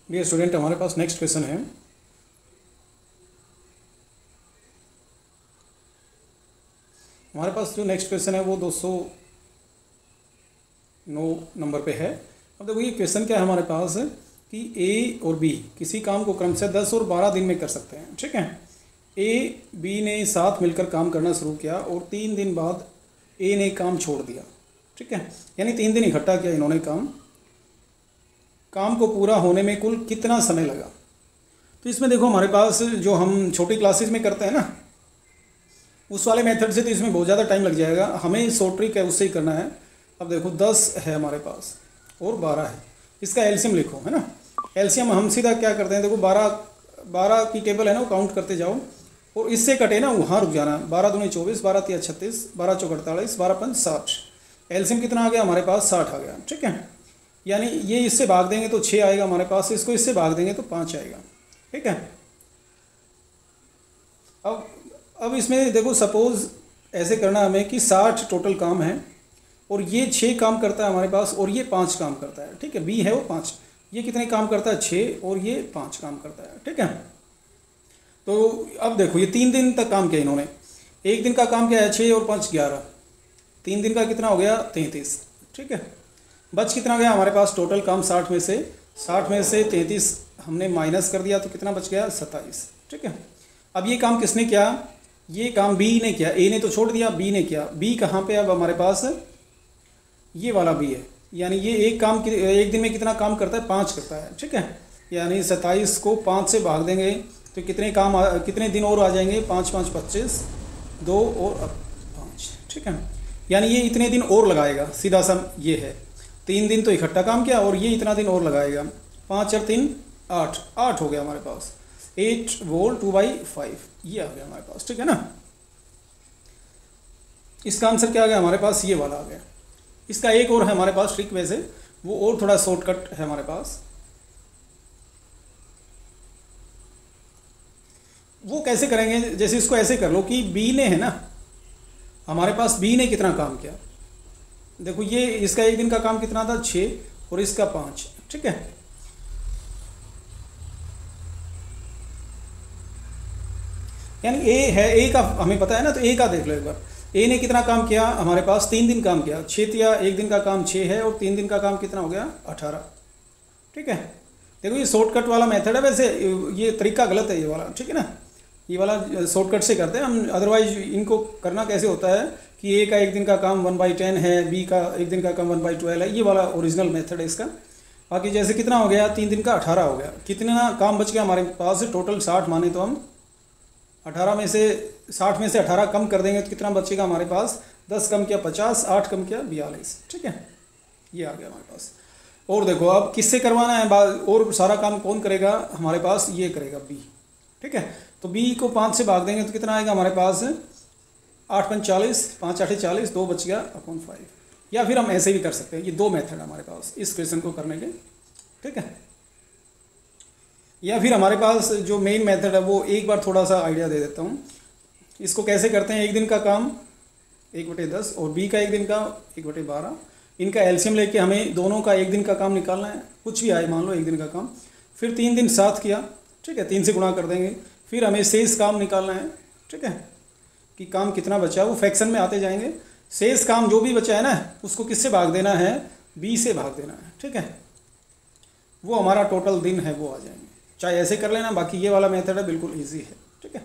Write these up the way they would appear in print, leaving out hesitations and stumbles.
Dear student, हमारे पास next question है। हमारे पास जो नेक्स्ट क्वेश्चन है वो 209 नंबर पे है। अब देखो ये क्वेश्चन क्या है हमारे पास कि ए और बी किसी काम को क्रमशः 10 और 12 दिन में कर सकते हैं। ठीक है, ए बी ने साथ मिलकर काम करना शुरू किया और 3 दिन बाद ए ने काम छोड़ दिया। ठीक है, यानी 3 दिन इकट्ठा किया इन्होंने काम को पूरा होने में कुल कितना समय लगा। तो इसमें देखो हमारे पास जो हम छोटी क्लासेस में करते हैं ना, उस वाले मेथड से तो इसमें बहुत ज़्यादा टाइम लग जाएगा। हमें शॉर्ट ट्रिक है, उससे ही करना है। अब देखो 10 है हमारे पास और 12 है, इसका एलसीएम लिखो, है ना। एलसीएम हम सीधा क्या करते हैं, देखो 12 की टेबल है ना, वो काउंट करते जाओ और इससे कटे ना वहाँ रुक जाना। 12 दूनी 24, 12 तिया 36, 12 चौक 48, 12 पंच 60। एलसीएम कितना आ गया हमारे पास? 60 आ गया। ठीक है, यानी ये इससे भाग देंगे तो 6 आएगा हमारे पास, इसको इससे भाग देंगे तो 5 आएगा। ठीक है, अब इसमें देखो सपोज ऐसे करना हमें कि 60 टोटल काम है और ये 6 काम करता है हमारे पास और ये 5 काम करता है। ठीक है, बी है वो 5, ये कितने काम करता है? 6 और ये 5 काम करता है। ठीक है, तो अब देखो ये 3 दिन तक काम किया इन्होंने। एक दिन का काम क्या है? 6 और 5 11, 3 दिन का कितना हो गया? 33। ठीक है, बच कितना गया हमारे पास टोटल काम? 60 में से 33 हमने माइनस कर दिया तो कितना बच गया? 27। ठीक है, अब ये काम किसने किया? ये काम बी ने किया। ए ने तो छोड़ दिया, बी ने किया। बी कहाँ पे? अब हमारे पास ये वाला बी है, यानी ये एक दिन में कितना काम करता है? 5 करता है। ठीक है, यानी 27 को 5 से भाग देंगे तो कितने दिन और आ जाएंगे? 5 5 25, 2 और 5। ठीक है, यानी ये इतने दिन और लगाएगा। सीधा सा ये है, 3 दिन तो इकट्ठा काम किया और ये इतना दिन और लगाएगा। 5 और 3 8 हो गया हमारे पास। 8 वोल 2/5 ये आ गया हमारे पास। ठीक है ना, इसका आंसर क्या आ गया हमारे पास? ये वाला आ गया। इसका एक और है हमारे पास ट्रिक, वैसे वो और थोड़ा शॉर्टकट है हमारे पास। वो कैसे करेंगे? जैसे इसको ऐसे कर लो कि बी ने, है ना, हमारे पास बी ने कितना काम किया। देखो ये इसका एक दिन का काम कितना था? 6 और इसका 5। ठीक है, यानी ए है, ए का हमें पता है ना, तो ए का देख लो एक बार। ए ने कितना काम किया हमारे पास? 3 दिन काम किया। 6 तिया एक दिन का काम 6 है और 3 दिन का काम कितना हो गया? 18। ठीक है, देखो ये शॉर्टकट वाला मेथड है, वैसे ये तरीका गलत है ये वाला। ठीक है ना, ये वाला शॉर्टकट से करते हैं हम। अदरवाइज इनको करना कैसे होता है कि ए का एक दिन का काम 1/10 है, बी का एक दिन का काम 1/12 है। ये वाला ओरिजिनल मेथड है इसका। बाकी जैसे कितना हो गया? 3 दिन का 18 हो गया। कितना काम बच गया हमारे पास? टोटल 60 माने तो हम 18 में से 60 में से 18 कम कर देंगे तो कितना बचेगा हमारे पास? 10 कम किया 50, 8 कम किया 42। ठीक है, ये आ गया हमारे पास। और देखो अब किससे करवाना है और सारा काम कौन करेगा हमारे पास? ये करेगा बी। ठीक है, तो बी को 5 से भाग देंगे तो कितना आएगा हमारे पास? 8 पंच 40, 5 8 40, 2 बच गया अपॉन 5। या फिर हम ऐसे भी कर सकते हैं। ये 2 मेथड है हमारे पास इस क्वेश्चन को करने के। ठीक है, या फिर हमारे पास जो मेन मेथड है वो एक बार थोड़ा सा आइडिया दे देता हूँ। इसको कैसे करते हैं? एक दिन का काम 1/10 और बी का एक दिन का 1/12। इनका एलसीएम लेके हमें दोनों का एक दिन का काम निकालना है, कुछ भी आए मान लो एक दिन का काम। फिर 3 दिन साथ किया। ठीक है, 3 से गुणा कर देंगे। फिर हमें शेष काम निकालना है। ठीक है, कि काम कितना बचा, वो फ्रैक्शन में आते जाएंगे। शेष काम जो भी बचा है ना, उसको किससे भाग देना है? बी से भाग देना है। ठीक है, वो हमारा टोटल दिन है वो आ जाएंगे। चाहे ऐसे कर लेना, बाकी ये वाला मेथड है बिल्कुल इजी है। ठीक है,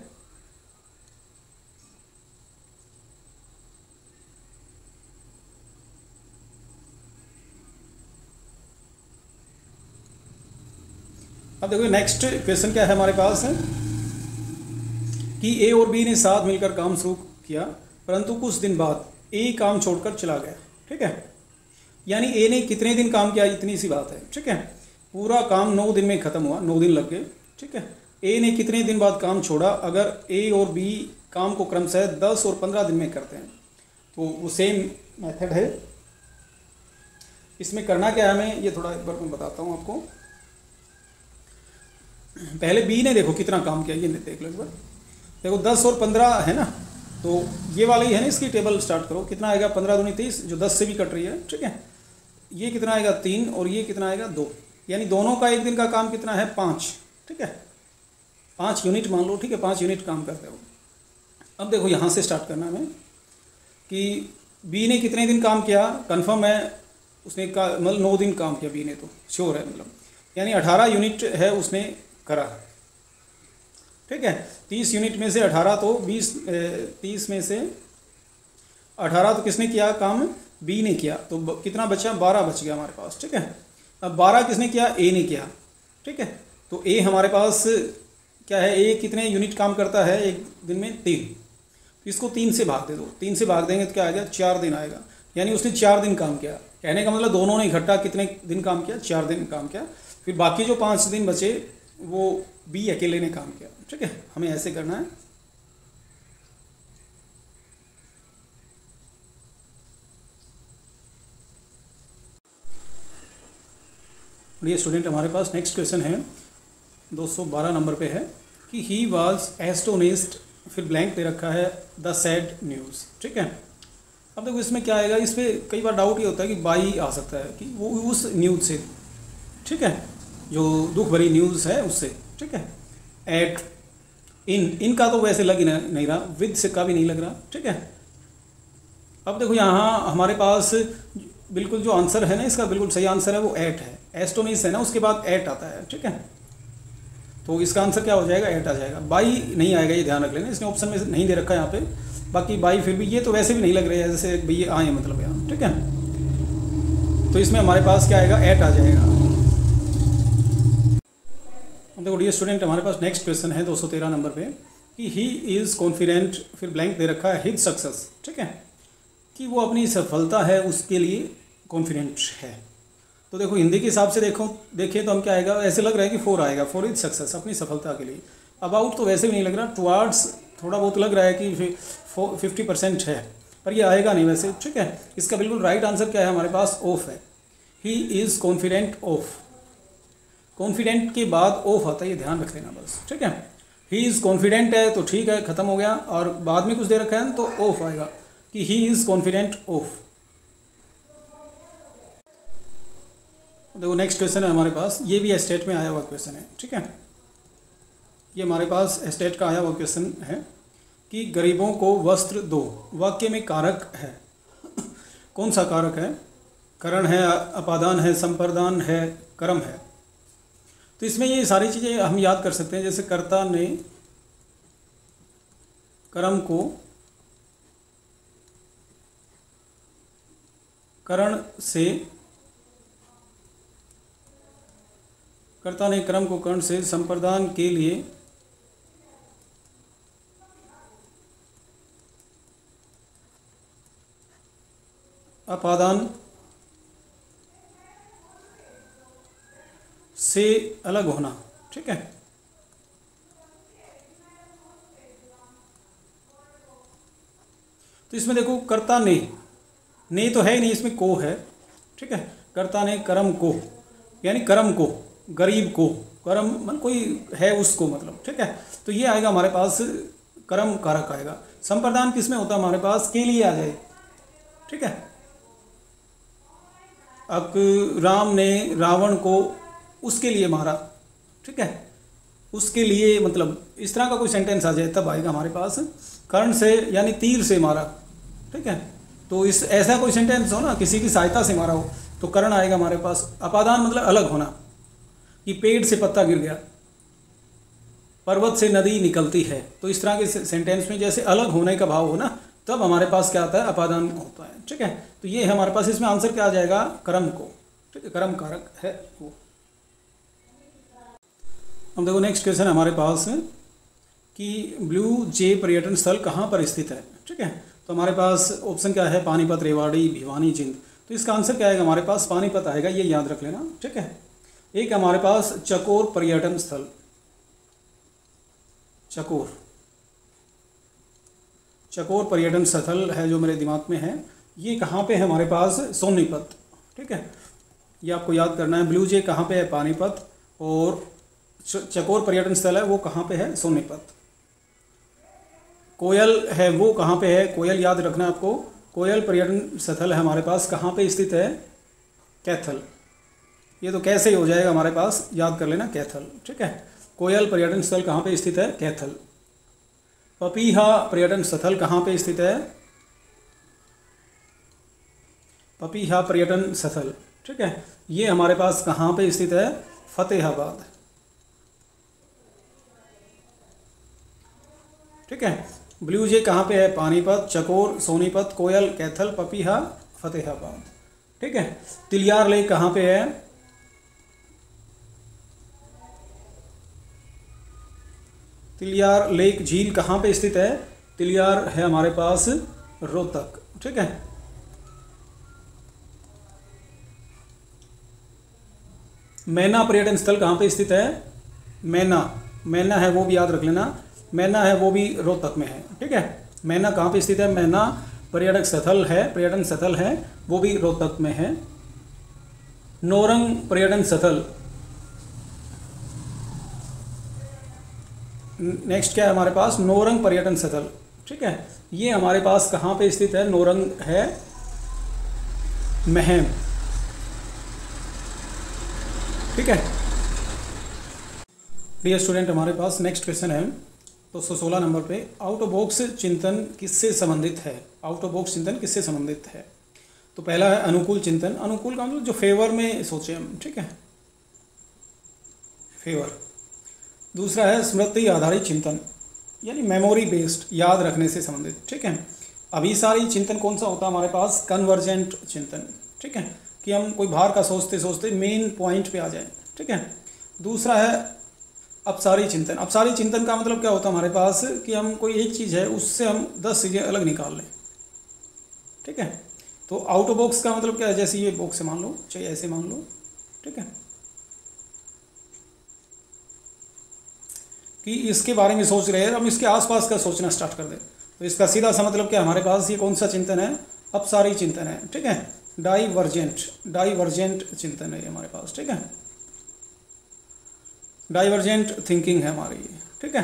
अब देखो नेक्स्ट क्वेश्चन क्या है हमारे पास है कि ए और बी ने साथ मिलकर काम शुरू किया, परंतु कुछ दिन बाद ए काम छोड़कर चला गया। ठीक है, यानी ए ने कितने दिन काम किया, इतनी सी बात है। ठीक है, पूरा काम 9 दिन में ख़त्म हुआ, 9 दिन लग गए। ठीक है, ए ने कितने दिन बाद काम छोड़ा? अगर ए और बी काम को क्रमशः 10 और 15 दिन में करते हैं तो वो सेम मेथड है। इसमें करना क्या है हमें, ये थोड़ा एक बार मैं बताता हूँ आपको। पहले बी ने देखो कितना काम किया, ये देख लो एक बार। देखो 10 और 15 है ना, तो ये वाला ही है ना, इसकी टेबल स्टार्ट करो। कितना आएगा? 15 दूनी 30, जो 10 से भी कट रही है। ठीक है, ये कितना आएगा? 3 और ये कितना आएगा? 2। यानी दोनों का एक दिन का काम कितना है 5, ठीक है 5 यूनिट मान लो, ठीक है 5 यूनिट काम करते हो। अब देखो यहाँ से स्टार्ट करना हमें कि बी ने कितने दिन काम किया, कंफर्म है उसने का मतलब 9 दिन काम किया बी ने, तो श्योर है मतलब, यानी 18 यूनिट है उसने करा, ठीक है 30 यूनिट में से 18 तो 30 में से 18 तो किसने किया काम, बी ने किया, तो कितना बचा 12 बच गया हमारे पास, ठीक है। अब 12 किसने किया, ए ने किया, ठीक है। तो ए हमारे पास क्या है, ए कितने यूनिट काम करता है एक दिन में 3, इसको 3 से भाग दे दो, 3 से भाग देंगे तो क्या आएगा 4 दिन आएगा, यानी उसने 4 दिन काम किया। कहने का मतलब दोनों ने इकट्ठा कितने दिन काम किया, 4 दिन काम किया। फिर बाकी जो 5 दिन बचे वो बी अकेले ने काम किया, ठीक है। हमें ऐसे करना है। ये स्टूडेंट हमारे पास नेक्स्ट क्वेश्चन है 212 नंबर पे है कि ही वाज एस्टोनिस्ड, फिर ब्लैंक दे रखा है द सैड न्यूज़, ठीक है। अब देखो इसमें क्या आएगा, इस पर कई बार डाउट ये होता है कि बाई आ सकता है कि वो उस न्यूज़ से, ठीक है जो दुख भरी न्यूज़ है उससे, ठीक है। एट इनका तो वैसे लग ही नहीं रहा, विद से का भी नहीं लग रहा, ठीक है। अब देखो यहाँ हमारे पास बिल्कुल जो आंसर है ना इसका बिल्कुल सही आंसर है वो एट है, एस्टोनिस है ना उसके बाद एट आता है, ठीक है। तो इसका आंसर क्या हो जाएगा, एट आ जाएगा। बाई नहीं आएगा, ये ध्यान रख लेना, इसने ऑप्शन में नहीं दे रखा है यहाँ पे। बाकी बाई फिर भी ये तो वैसे भी नहीं लग रहे हैं जैसे भाई ये आए मतलब यहाँ, ठीक है। तो इसमें हमारे पास क्या आएगा, एट आ जाएगा। देखो डियर स्टूडेंट हमारे पास नेक्स्ट क्वेश्चन है 213 नंबर पे कि ही इज़ कॉन्फिडेंट, फिर ब्लैंक दे रखा है हिज सक्सेस, ठीक है कि वो अपनी सफलता है उसके लिए कॉन्फिडेंट है। तो देखो हिंदी के हिसाब से देखिए तो हम क्या आएगा, ऐसे लग रहा है कि 4 आएगा, फॉर इज सक्सेस, अपनी सफलता के लिए। अबाउट तो वैसे भी नहीं लग रहा, टुवार्ड्स थोड़ा बहुत लग रहा है कि 50% है, पर ये आएगा नहीं वैसे, ठीक है। इसका बिल्कुल राइट आंसर क्या है हमारे पास, ऑफ है। He is confident of, confident के बाद ऑफ आता है, ये ध्यान रख लेना बस, ठीक है। ही इज़ कॉन्फिडेंट है तो ठीक है ख़त्म हो गया, और बाद में कुछ दे रखा है तो ऑफ आएगा कि ही इज़ कॉन्फिडेंट ऑफ। देखो नेक्स्ट क्वेश्चन है हमारे पास, ये भी एस्टेट में आया हुआ क्वेश्चन है, ठीक है। ये हमारे पास एस्टेट का आया हुआ क्वेश्चन है कि गरीबों को वस्त्र दो, वाक्य में कारक है, कौन सा कारक है, करण है, अपादान है, संप्रदान है, कर्म है। तो इसमें ये सारी चीज़ें हम याद कर सकते हैं, जैसे कर्ता ने कर्म को करण से, कर्ता ने कर्म को कर्ण से, संप्रदान के लिए अपादान से अलग होना, ठीक है। तो इसमें देखो कर्ता ने तो है ही नहीं, इसमें को है, ठीक है। कर्ता ने कर्म को, यानी कर्म को, गरीब को, कर्म मतलब कोई है उसको मतलब, ठीक है। तो ये आएगा हमारे पास कर्म कारक आएगा। संप्रदान किस में होता है हमारे पास, के लिए आ जाए, ठीक है। अब राम ने रावण को उसके लिए मारा, ठीक है, उसके लिए मतलब इस तरह का कोई सेंटेंस आ जाए तब आएगा हमारे पास कर्ण से, यानी तीर से मारा, ठीक है। तो इस ऐसा कोई सेंटेंस हो ना, किसी की सहायता से मारा हो, तो कर्ण आएगा हमारे पास। अपादान मतलब अलग होना, कि पेड़ से पत्ता गिर गया, पर्वत से नदी निकलती है, तो इस तरह के सेंटेंस में जैसे अलग होने का भाव हो ना, तब हमारे पास क्या आता है, अपादान होता है, ठीक है। तो ये है हमारे पास, इसमें आंसर क्या आ जाएगा, कर्म को, ठीक है, कर्म कारक है वो। हम देखो नेक्स्ट क्वेश्चन हमारे पास है कि ब्लू जे पर्यटन स्थल कहाँ पर स्थित है, ठीक है। तो हमारे पास ऑप्शन क्या है, पानीपत, रेवाड़ी, भिवानी, जिंद। तो इसका आंसर क्या आएगा हमारे पास, पानीपत आएगा, ये याद रख लेना, ठीक है। एक हमारे पास चकोर पर्यटन स्थल, चकोर पर्यटन स्थल है जो मेरे दिमाग में है, ये कहाँ पे है हमारे पास, सोनीपत, ठीक है। ये आपको याद करना है, ब्लू जे कहाँ पे है, पानीपत, और चकोर पर्यटन स्थल है वो कहाँ पे है, सोनीपत। कोयल है वो कहाँ पे है, कोयल याद रखना है आपको, कोयल पर्यटन स्थल है हमारे पास कहाँ पे स्थित है, कैथल, ये तो कैसे ही हो जाएगा हमारे पास, याद कर लेना, कैथल। ठीक है, कोयल पर्यटन स्थल कहाँ पे स्थित है? कैथल। पपीहा पर्यटन स्थल कहाँ पे स्थित है? पपीहा पर्यटन स्थल। ठीक है, ये हमारे पास कहाँ पे स्थित है? फतेहाबाद। ठीक है, ब्लू जे कहाँ पे है? पानीपत, चकोर, सोनीपत, कोयल, कैथल, पपीहा, फतेहाबाद। ठीक है, तिलियार लेक कहाँ पे है? तिलियार लेक झील कहाँ पे स्थित है? तिलियार है हमारे पास रोहतक। ठीक है, मैना पर्यटन स्थल कहाँ पे स्थित है? मैना, मैना है वो भी याद रख लेना, मैना है वो भी रोहतक में है। ठीक है, मैना कहाँ पे स्थित है? मैना पर्यटक स्थल है, वो भी रोहतक में है। नोरंग पर्यटन स्थल, नेक्स्ट क्या है हमारे पास? नोरंग पर्यटन स्थल। ठीक है, ये हमारे पास कहाँ पे स्थित है? नोरंग है महम। ठीक है डियर स्टूडेंट, हमारे पास नेक्स्ट क्वेश्चन है 216 नंबर पे, आउट ऑफ बॉक्स चिंतन किससे संबंधित है? आउट ऑफ बॉक्स चिंतन किससे संबंधित है? तो पहला है अनुकूल चिंतन। अनुकूल का मतलब जो फेवर में सोचे हम। ठीक है, फेवर। दूसरा है स्मृति आधारित चिंतन, यानी मेमोरी बेस्ड, याद रखने से संबंधित। ठीक है, अभिसारी चिंतन कौन सा होता है हमारे पास? कन्वर्जेंट चिंतन। ठीक है, कि हम कोई बाहर का सोचते सोचते मेन पॉइंट पे आ जाए। ठीक है, दूसरा है अपसारी चिंतन। अपसारी चिंतन का मतलब क्या होता है हमारे पास? कि हम कोई एक चीज़ है उससे हम 10 चीज़ें अलग निकाल लें। ठीक है, तो आउट ऑफ बॉक्स का मतलब क्या है? जैसे ये बॉक्स से मान लो, चाहे ऐसे मान लो। ठीक है, कि इसके बारे में सोच रहे हैं, हम इसके आसपास का सोचना स्टार्ट कर दें, तो इसका सीधा सा मतलब क्या हमारे पास? ये कौन सा चिंतन है? अपसारी चिंतन है। ठीक है, डाइवर्जेंट चिंतन है हमारे पास। ठीक है, डाइवर्जेंट थिंकिंग है हमारी। ठीक है,